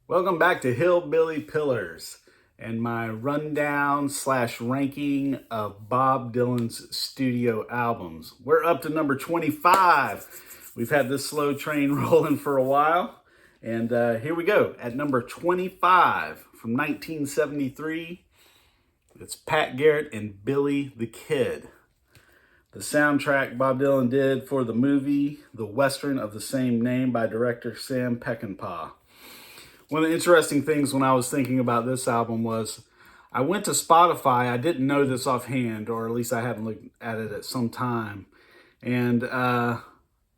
Welcome back to Hillbilly Pillars and my rundown slash ranking of Bob Dylan's studio albums. We're up to number 25. We've had this slow train rolling for a while. And here we go. At number 25 from 1973, it's Pat Garrett and Billy the Kid. The soundtrack Bob Dylan did for the movie The Western of the same name by director Sam Peckinpah. One of the interesting things when I was thinking about this album was I went to Spotify. I didn't know this offhand, or at least I haven't looked at it at some time. And I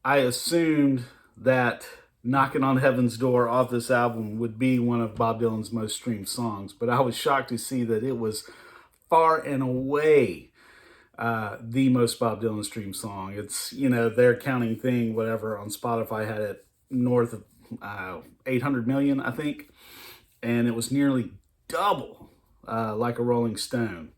assumed that Knocking on Heaven's Door off this album would be one of Bob Dylan's most streamed songs. But I was shocked to see that it was far and away the most Bob Dylan streamed song. It's, their counting thing, whatever, on Spotify had it north of 800 million, I think, and it was nearly double like a Rolling Stone.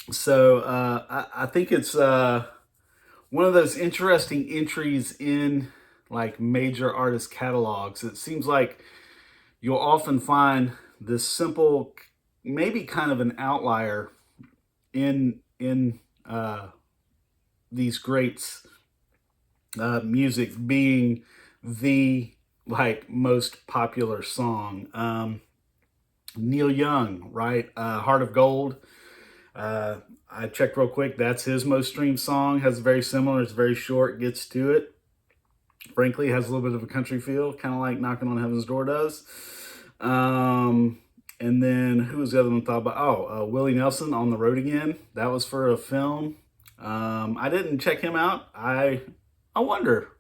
So I think it's one of those interesting entries in like major artist catalogs. It seems like you'll often find this simple, maybe kind of an outlier in these greats music being the like most popular song. Neil Young, right? Heart of Gold. I checked real quick. That's his most streamed song. Has very similar. It's very short. Gets to it. Frankly, has a little bit of a country feel, kind of like Knocking on Heaven's Door does. And then who was the other one I thought about? Oh, Willie Nelson, On the Road Again. That was for a film. I didn't check him out. I wonder.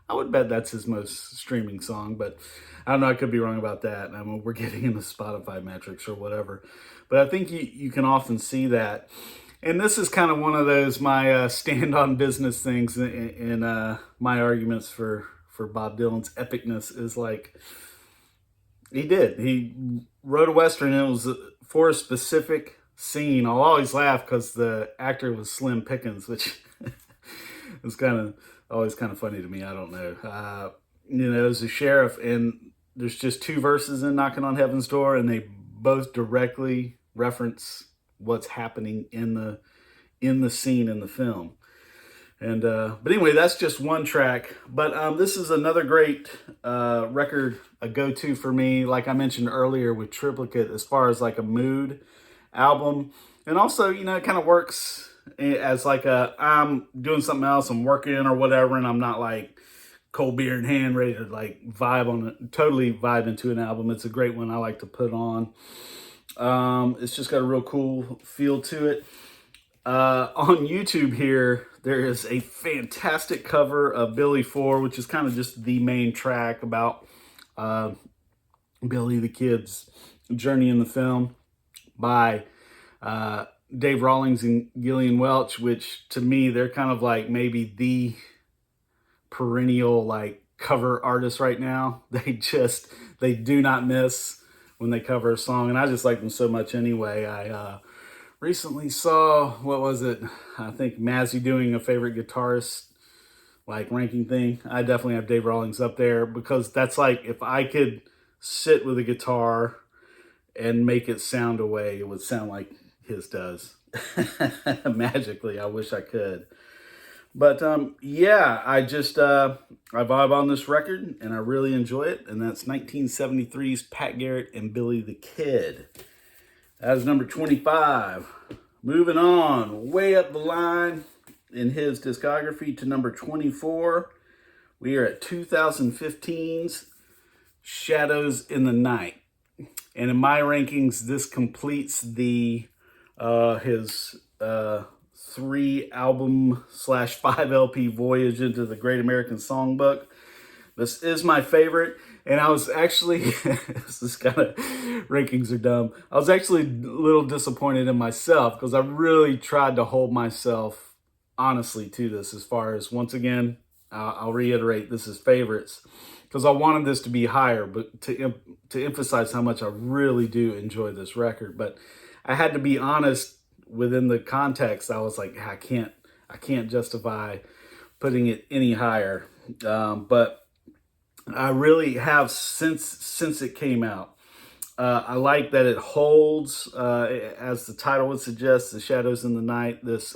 I would bet that's his most streaming song, but I don't know. I could be wrong about that. I mean, we're getting into Spotify metrics or whatever. But I think you can often see that. And this is kind of one of those, my stand on business things in my arguments for Bob Dylan's epicness is like, he wrote a Western and it was for a specific scene. I'll always laugh because the actor was Slim Pickens, which is always kind of funny to me. I don't know. As a sheriff, and there's just two verses in Knocking on Heaven's Door, and they both directly reference what's happening in the scene in the film. And but anyway, that's just one track. But this is another great record, a go-to for me. Like I mentioned earlier with Triplicate, as far as like a mood album, and also it kind of works as like I'm doing something else, I'm working or whatever, and I'm not like cold beer in hand, ready to like totally vibe into an album. It's a great one I like to put on. It's just got a real cool feel to it. On YouTube here, there is a fantastic cover of Billy 4, which is kind of just the main track about Billy the Kid's journey in the film by Dave Rawlings and Gillian Welch, which to me, they're kind of like maybe the perennial like cover artists right now. They do not miss when they cover a song, and I just like them so much anyway. I recently saw, what was it? I think Mazzy doing a favorite guitarist like ranking thing. I definitely have Dave Rawlings up there because that's like, if I could sit with a guitar and make it sound a way, it would sound like his does. Magically, I wish I could. But yeah, I vibe on this record and I really enjoy it. And that's 1973's Pat Garrett and Billy the Kid. That was number 25. Moving on, way up the line in his discography to number 24. We are at 2015's Shadows in the Night. And in my rankings, this completes his 3 album / 5 LP voyage into the Great American Songbook. This is my favorite, and I was actually, this is kind of, rankings are dumb. I was actually a little disappointed in myself because I really tried to hold myself honestly to this as far as, once again, I'll reiterate, this is favorites because I wanted this to be higher, but to emphasize how much I really do enjoy this record. But I had to be honest within the context. I was like, I can't justify putting it any higher. But I really have since it came out. I like that it holds, as the title would suggest, the shadows in the night. This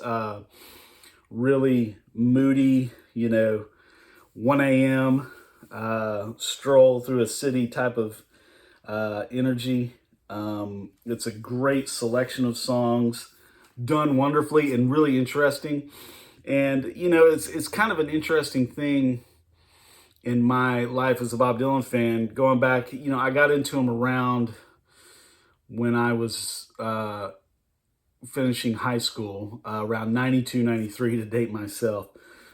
really moody, 1 a.m. Stroll through a city type of energy. It's a great selection of songs, done wonderfully and really interesting. And it's kind of an interesting thing in my life as a Bob Dylan fan. Going back, I got into him around when I was finishing high school, around 92, 93 to date myself.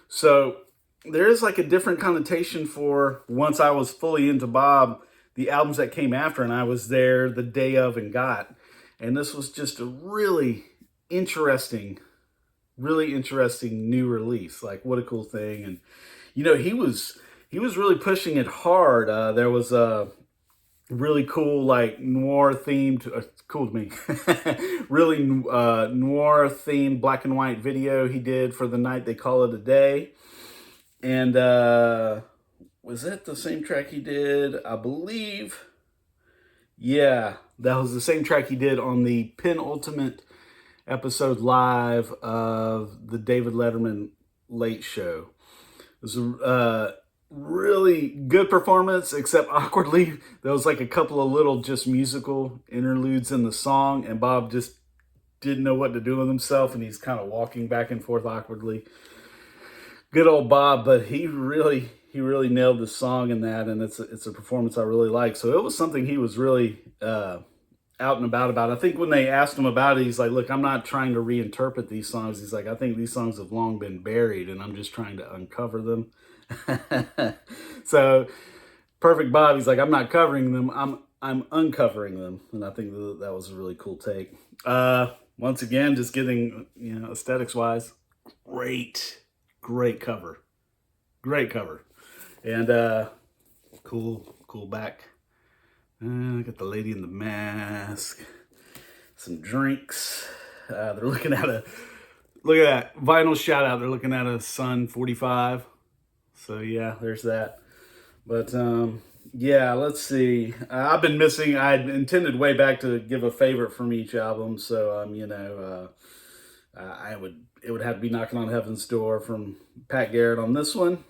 So there is like a different connotation for once I was fully into Bob, the albums that came after, and I was there the day of and got. And this was just a really interesting new release. Like, what a cool thing. And, he was really pushing it hard. There was a really cool, like, noir themed, cool to me, really noir themed black and white video he did for The Night They Call It a Day. And was that the same track he did? I believe. Yeah, that was the same track he did on the penultimate episode live of the David Letterman Late Show. It was a really good performance, except awkwardly, there was like a couple of little just musical interludes in the song, and Bob just didn't know what to do with himself, and he's kind of walking back and forth awkwardly. Good old Bob, but he really nailed the song in that, and it's a performance I really like. So it was something he was really out and about. I think when they asked him about it, he's like, look, I'm not trying to reinterpret these songs. He's like, I think these songs have long been buried, and I'm just trying to uncover them. So perfect Bob, he's like, I'm not covering them, I'm uncovering them. And I think that was a really cool take. Once again, just getting, aesthetics wise, great cover. And cool back. Got the lady in the mask, some drinks. They're looking at look at that vinyl shout out. They're looking at a Sun 45. So yeah, there's that. But yeah, let's see. I've been missing. I intended way back to give a favorite from each album. So it would have to be Knocking on Heaven's Door from Pat Garrett on this one.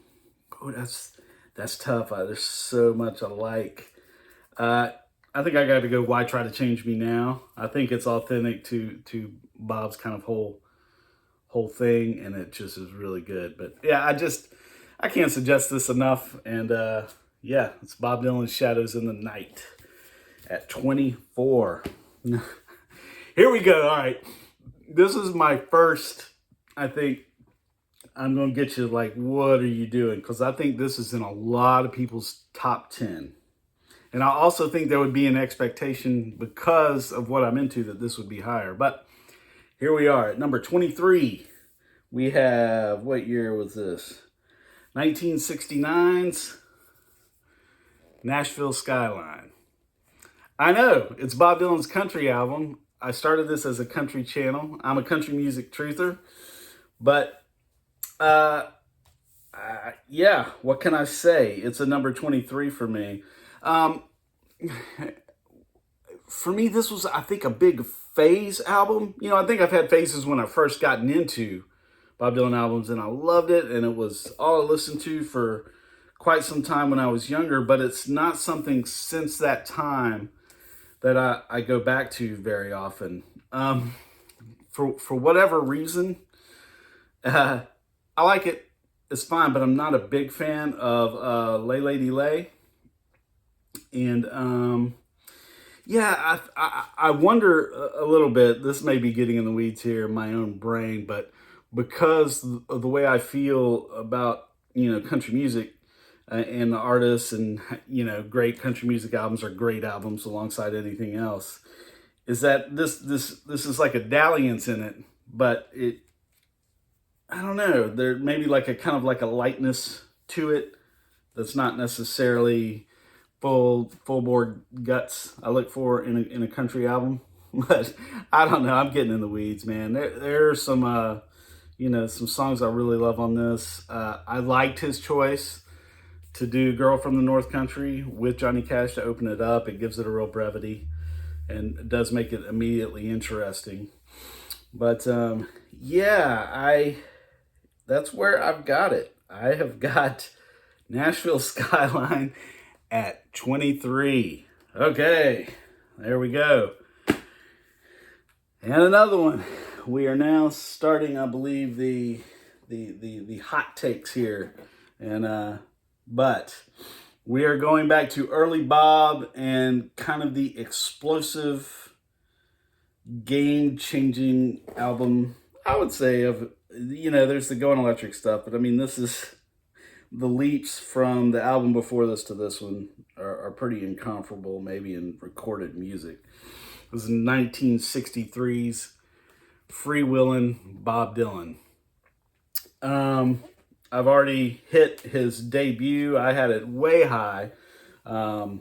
Oh, that's tough. There's so much I like. I think I got to go Why Try to Change Me Now. I think it's authentic to Bob's kind of whole thing, and it just is really good. But yeah, I can't suggest this enough. And yeah, it's Bob Dylan's Shadows in the Night at 24. Here we go. All right. This is my first, I think I'm going to get you like, what are you doing? Because I think this is in a lot of people's top 10. And I also think there would be an expectation because of what I'm into that this would be higher. But here we are at number 23. We have, what year was this? 1969's Nashville Skyline. I know, it's Bob Dylan's country album. I started this as a country channel. I'm a country music truther. But, yeah, what can I say? It's a number 23 for me. For me, this was, I think, a big phase album. I think I've had phases when I first gotten into Bob Dylan albums, and I loved it, and it was all I listened to for quite some time when I was younger, but it's not something since that time that I go back to very often. For whatever reason, I like it. It's fine, but I'm not a big fan of Lay Lady Lay. And yeah, I wonder a little bit, this may be getting in the weeds here in my own brain, but because of the way I feel about, country music and the artists, and, great country music albums are great albums alongside anything else, is that this is like a dalliance in it, but I don't know, there may be like a kind of like a lightness to it that's not necessarily full bore guts I look for in a country album. But I don't know, I'm getting in the weeds, man. There are some some songs I really love on this. I liked his choice to do Girl from the North Country with Johnny Cash to open it up. It gives it a real brevity and it does make it immediately interesting. But yeah, that's where I've got it. I have got Nashville Skyline at 23. Okay, there we go. And another one. We are now starting, I believe, the hot takes here. And but we are going back to early Bob and kind of the explosive, game-changing album, I would say, of, there's the Going Electric stuff, but I mean, this is the leaps from the album before this to this one are pretty incomparable, maybe in recorded music. This is 1963's Freewheelin' Bob Dylan. I've already hit his debut. I had it way high, not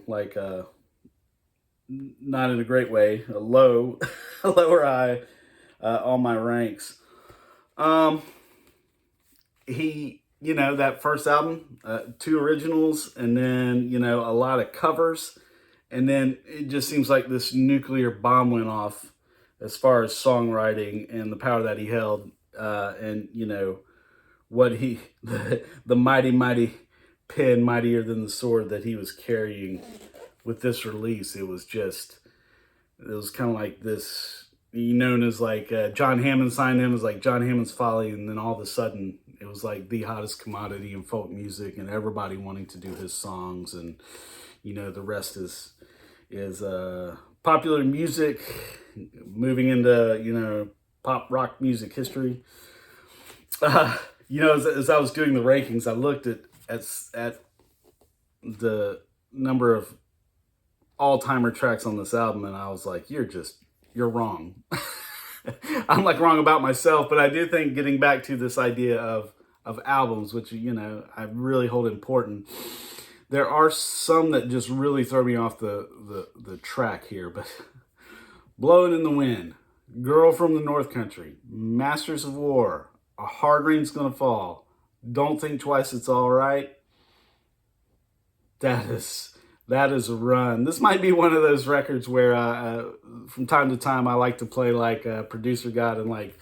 in a great way, a lower high on my ranks. That first album, 2 originals, and then, a lot of covers. And then it just seems like this nuclear bomb went off as far as songwriting and the power that he held. And, what the mighty pen, mightier than the sword that he was carrying with this release. It was kind of like this, known as like John Hammond signed him as like John Hammond's Folly, and then all of a sudden it was like the hottest commodity in folk music and everybody wanting to do his songs, and the rest is popular music moving into pop rock music history. As I was doing the rankings, I looked at the number of all-timer tracks on this album, and I was like, you're wrong. I'm like wrong about myself, but I do think getting back to this idea of albums, which, I really hold important, there are some that just really throw me off the track here, but Blowing in the Wind, Girl from the North Country, Masters of War, A Hard Rain's Gonna Fall, Don't Think Twice, It's All Right. That is a run. This might be one of those records where from time to time I like to play like a producer guide and like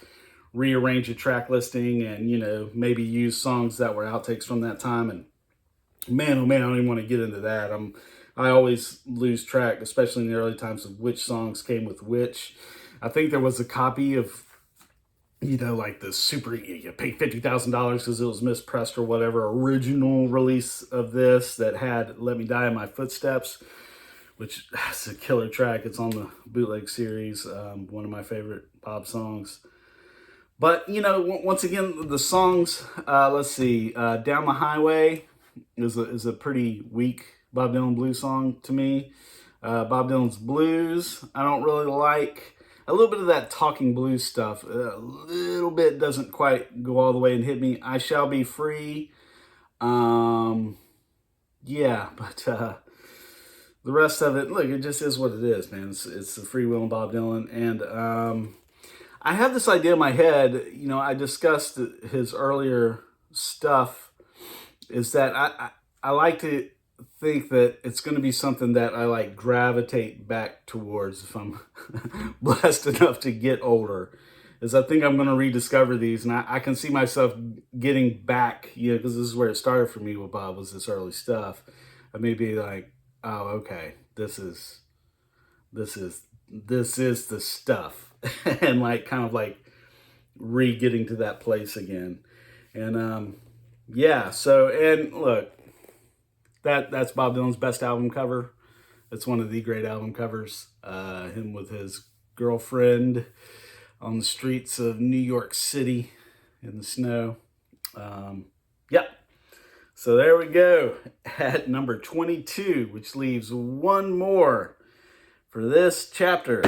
rearrange a track listing and, maybe use songs that were outtakes from that time. And man, oh man, I don't even want to get into that. I always lose track, especially in the early times, of which songs came with which. I think there was a copy of, like the super, you paid $50,000 because it was mispressed or whatever, original release of this that had Let Me Die in My Footsteps, which is a killer track. It's on the bootleg series, one of my favorite Bob songs. But, once again, the songs, let's see, Down the Highway is a pretty weak Bob Dylan blues song to me. Bob Dylan's Blues, I don't really like. A little bit of that talking blues stuff, a little bit doesn't quite go all the way and hit me. I Shall Be Free. Yeah, but the rest of it, look, it just is what it is, man. It's the Freewheelin' Bob Dylan. And I have this idea in my head, I discussed his earlier stuff, is that I like to think that it's going to be something that I like gravitate back towards if I'm blessed enough to get older, is I think I'm going to rediscover these, and I can see myself getting back, because this is where it started for me with Bob, was this early stuff. I may be like, oh, okay, this is the stuff, and like kind of like re-getting to that place again. And yeah, so, and look, that's Bob Dylan's best album cover. It's one of the great album covers. Him with his girlfriend on the streets of New York City in the snow. Yep. So there we go at number 22, which leaves one more for this chapter.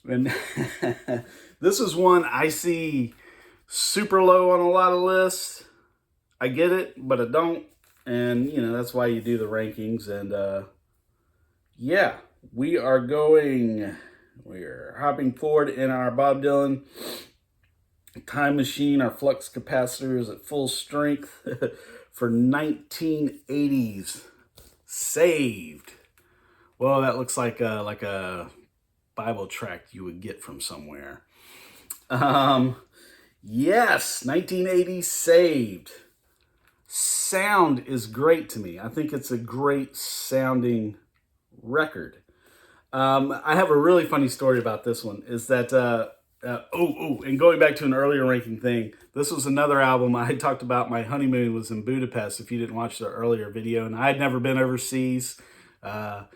And this is one I see super low on a lot of lists. I get it, but I don't. And, that's why you do the rankings. And, yeah, we're hopping forward in our Bob Dylan time machine. Our flux capacitor is at full strength for 1980's Saved. Well, that looks like a Bible tract you would get from somewhere. Yes, 1980 Saved. Sound is great to me. I think it's a great sounding record. I have a really funny story about this one, is that, and going back to an earlier ranking thing, this was another album I had talked about. My honeymoon was in Budapest, if you didn't watch the earlier video, and I had never been overseas. And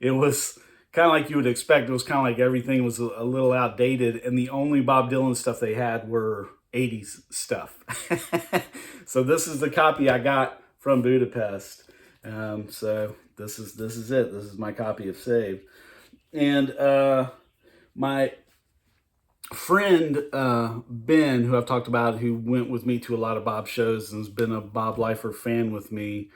it was kind of like you would expect. It was kind of like everything was a little outdated, and the only Bob Dylan stuff they had were 80s stuff. So this is the copy I got from Budapest. So this is it. This is my copy of Saved. And my friend Ben, who I've talked about, who went with me to a lot of Bob shows and has been a Bob Lifer fan with me,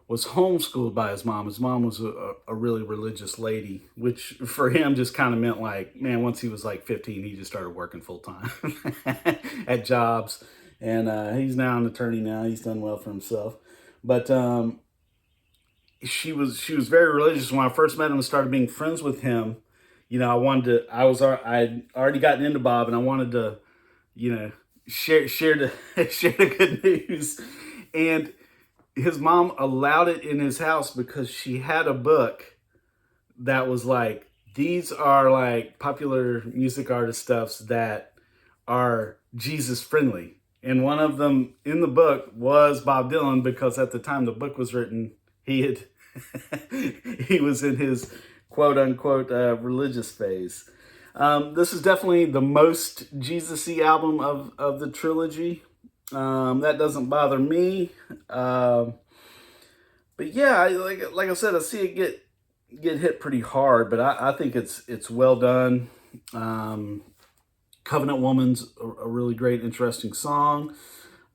was homeschooled by his mom. His mom was a really religious lady, which for him just kind of meant like, man, once he was like 15, he just started working full time at jobs. And he's now an attorney now. He's done well for himself. But she was very religious. When I first met him and started being friends with him, you know, I'd already gotten into Bob, and I wanted to, you know, share the good news. And his mom allowed it in his house because she had a book that was like, these are like popular music artist stuffs that are Jesus friendly. And one of them in the book was Bob Dylan, because at the time the book was written, he was in his quote unquote religious phase. This is definitely the most Jesus-y album of the trilogy. That doesn't bother me. But yeah, like I said, I see it get hit pretty hard, but I think it's well done. Covenant Woman's a really great, interesting song.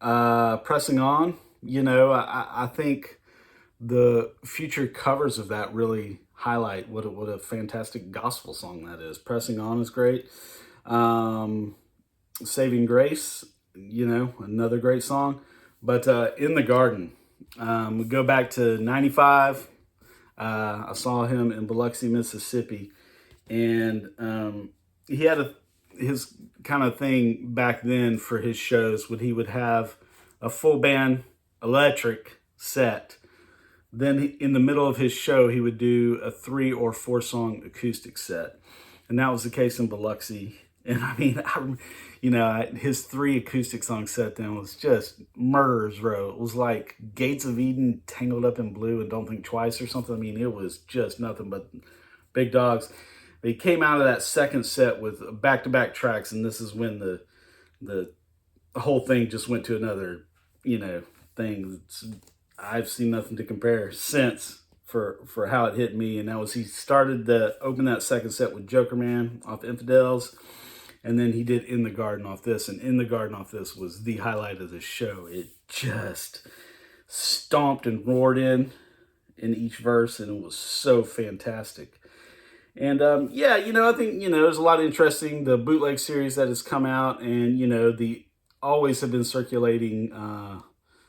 Pressing On, you know, I think the future covers of that really highlight what a fantastic gospel song that is. Pressing On is great. Saving Grace, you know, another great song. But In the Garden, we go back to 95. I saw him in Biloxi, Mississippi, and he had his kind of thing back then for his shows when he would have a full band electric set. Then in the middle of his show, he would do a 3 or 4 song acoustic set. And that was the case in Biloxi. And I mean, his 3 acoustic song set then was just murderer's row. It was like Gates of Eden tangled up in blue and Don't Think Twice or something. I mean, it was just nothing but big dogs. He came out of that second set with back-to-back tracks, and this is when the whole thing just went to another, you know, thing. I've seen nothing to compare since for how it hit me. And that was, he started to open that second set with Joker Man off Infidels, and then he did In the Garden off this. And In the Garden off this was the highlight of the show. It just stomped and roared in each verse, and it was so fantastic. And yeah, you know, I think, you know, there's a lot of interesting, the bootleg series that has come out, and, you know, the always have been circulating,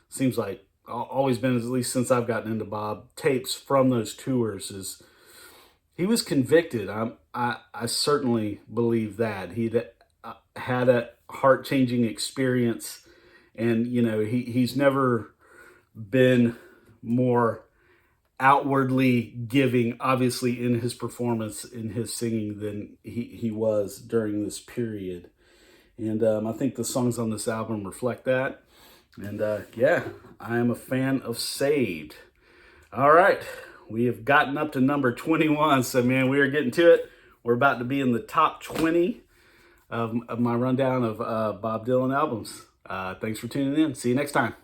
seems like always been, at least since I've gotten into Bob, tapes from those tours. Is he was convicted. I certainly believe that. He'd had a heart-changing experience, and, you know, he's never been more outwardly giving, obviously, in his performance, in his singing, than he was during this period. And I think the songs on this album reflect that. And yeah, I am a fan of Saved. All right, we have gotten up to number 21. So, man, we are getting to it. We're about to be in the top 20 of my rundown of Bob Dylan albums. Thanks for tuning in. See you next time.